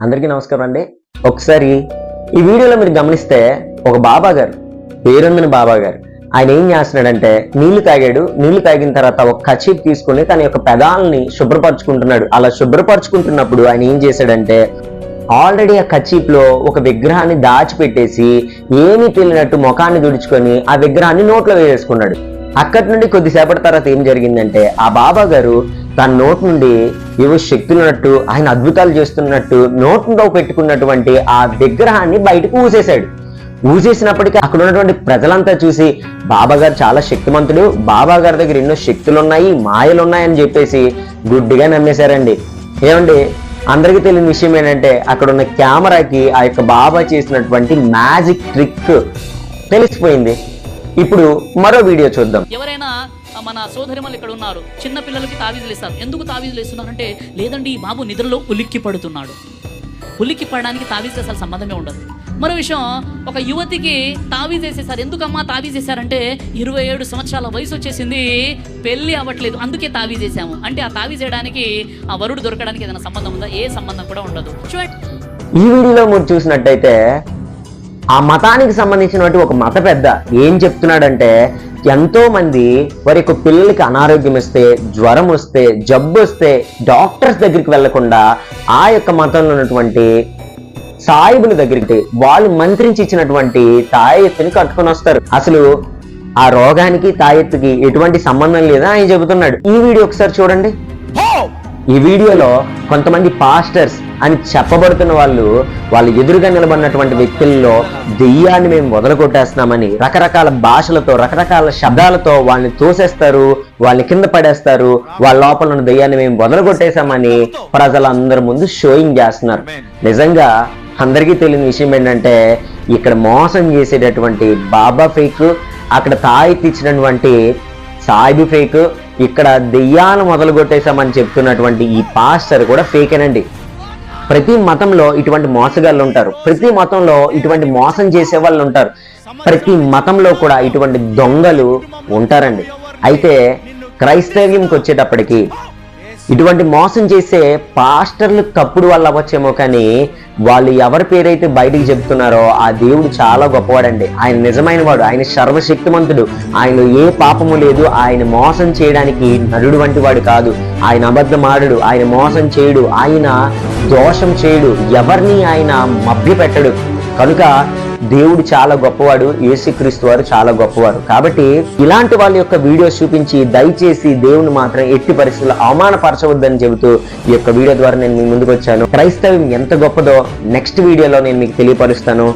అందరికీ నమస్కారం అండి. ఒకసారి ఈ వీడియోలో మీరు గమనిస్తే ఒక బాబా గారు, పేరొందిన బాబా గారు, ఆయన ఏం చేస్తున్నాడంటే నీళ్లు తాగాడు. నీళ్లు తాగిన తర్వాత ఒక కచీప్ తీసుకుని తన యొక్క పెదాలని శుభ్రపరచుకుంటున్నాడు. అలా శుభ్రపరచుకుంటున్నప్పుడు ఆయన ఏం చేశాడంటే ఆల్రెడీ ఆ కచీప్ లో ఒక విగ్రహాన్ని దాచిపెట్టేసి ఏమీ తెలియనట్టు ముఖాన్ని తుడుచుకొని ఆ విగ్రహాన్ని నోట్లో వేసుకున్నాడు. అక్కడి నుండి కొద్దిసేపటి తర్వాత ఏం జరిగిందంటే ఆ బాబా గారు తన నోటి నుండి ఏవో శక్తులున్నట్టు, ఆయన అద్భుతాలు చేస్తున్నట్టు నోట్లో పెట్టుకున్నటువంటి ఆ విగ్రహాన్ని బయటకు ఊసేశాడు. ఊసేసినప్పటికీ అక్కడ ఉన్నటువంటి ప్రజలంతా చూసి బాబా గారు చాలా శక్తిమంతుడు, బాబా గారి దగ్గర ఎన్నో శక్తులు ఉన్నాయి, మాయలు ఉన్నాయని చెప్పేసి గుడ్డిగా నమ్మేశారండి. ఏమండి, అందరికీ తెలియని విషయం ఏంటంటే అక్కడ ఉన్న కెమెరాకి ఆ యొక్క బాబా చేసినటువంటి మ్యాజిక్ ట్రిక్ తెలిసిపోయింది. ఇప్పుడు మరో వీడియో చూద్దాం. ఎవరైనా మన సోదరిమలు ఇక్కడ ఉన్నారు, చిన్న పిల్లలకి తావీజులు ఇస్తారు. ఎందుకు తావీజులు ఇస్తున్నారంటే, లేదండి ఈ బాబు నిద్రలో ఉలిక్కి పడుతున్నాడు. ఉలిక్కి పడడానికి తావీజు అసలు సంబంధమే ఉండదు. మరో విషయం, ఒక యువతికి తావీజు వేసేసారు. ఎందుకమ్మా తావీజు వేసారంటే 27 సంవత్సరాల వయసు వచ్చేసింది, పెళ్లి అవ్వట్లేదు, అందుకే తావీజు వేసాము అంటే ఆ తావీజు వేయడానికి ఆ వరుడు దొరకడానికి ఏదైనా సంబంధం ఉందా? ఏ సంబంధం కూడా ఉండదు. చూడండి, ఈ వీడియోలో మీరు చూసినట్టయితే ఆ మతానికి సంబంధించినటువంటి ఒక మత పెద్ద ఏం చెప్తున్నాడంటే, ఎంతో మంది వారి యొక్క పిల్లలకి అనారోగ్యం వస్తే, జ్వరం వస్తే, జబ్బు వస్తే డాక్టర్స్ దగ్గరికి వెళ్లకుండా ఆ యొక్క మతంలో ఉన్నటువంటి సాయిబుల దగ్గరికి వాళ్ళు మంత్రించి ఇచ్చినటువంటి తాయెత్తుని కట్టుకొని వస్తారు. అసలు ఆ రోగానికి తాయెత్తుకి ఎటువంటి సంబంధం లేదా ఆయన చెబుతున్నాడు. ఈ వీడియో ఒకసారి చూడండి. ఈ వీడియోలో కొంతమంది పాస్టర్స్ అని చెప్పబడుతున్న వాళ్ళు ఎదురుగా నిలబడినటువంటి వ్యక్తుల్లో దెయ్యాన్ని మేము వదలగొట్టేస్తున్నామని రకరకాల భాషలతో, రకరకాల శబ్దాలతో వాళ్ళని తోసేస్తారు, వాళ్ళని కింద పడేస్తారు. వాళ్ళ లోపల ఉన్న దెయ్యాన్ని మేము వదలగొట్టేశామని ప్రజలందరి ముందు షోయింగ్ చేస్తున్నారు. నిజంగా అందరికీ తెలియని విషయం ఏంటంటే ఇక్కడ మోసం చేసేటటువంటి బాబా ఫేక్, అక్కడ తాయెత్తు ఇచ్చినటువంటి సాయిబు ఫేక్, ఇక్కడ దెయ్యాలను మొదలుగొట్టేశామని చెప్తున్నటువంటి ఈ పాస్టర్ కూడా ఫేకేనండి. ప్రతి మతంలో ఇటువంటి మోసగాళ్ళు ఉంటారు, ప్రతి మతంలో ఇటువంటి మోసం చేసే వాళ్ళు ఉంటారు, ప్రతి మతంలో కూడా ఇటువంటి దొంగలు ఉంటారండి. అయితే క్రైస్తవ్యంకి వచ్చేటప్పటికి ఇటువంటి మోసం చేసే పాస్టర్లు తప్పుడు వాళ్ళు అవ్వచ్చేమో, కానీ వాళ్ళు ఎవరి పేరైతే బయటికి చెప్తున్నారో ఆ దేవుడు చాలా గొప్పవాడండి. ఆయన నిజమైన వాడు, ఆయన సర్వశక్తిమంతుడు, ఆయనలో ఏ పాపము లేదు, ఆయన మోసం చేయడానికి నరుడు వంటి వాడు కాదు, ఆయన అబద్ధమాడడు, ఆయన మోసం చేయడు, ఆయన దోషం చేయడు, ఎవరిని ఆయన మభ్యపెట్టడు. కనుక దేవుడు చాలా గొప్పవాడు, యేసుక్రీస్తు వారు చాలా గొప్పవారు. కాబట్టి ఇలాంటి వాళ్ళ యొక్క వీడియోస్ చూపించి దయచేసి దేవుని మాత్రం ఎట్టి పరిస్థితుల్లో అవమానపరచవద్దని చెబుతూ ఈ యొక్క వీడియో ద్వారా నేను మీ ముందుకు వచ్చాను. క్రైస్తవం ఎంత గొప్పదో నెక్స్ట్ వీడియోలో నేను మీకు తెలియపరుస్తాను.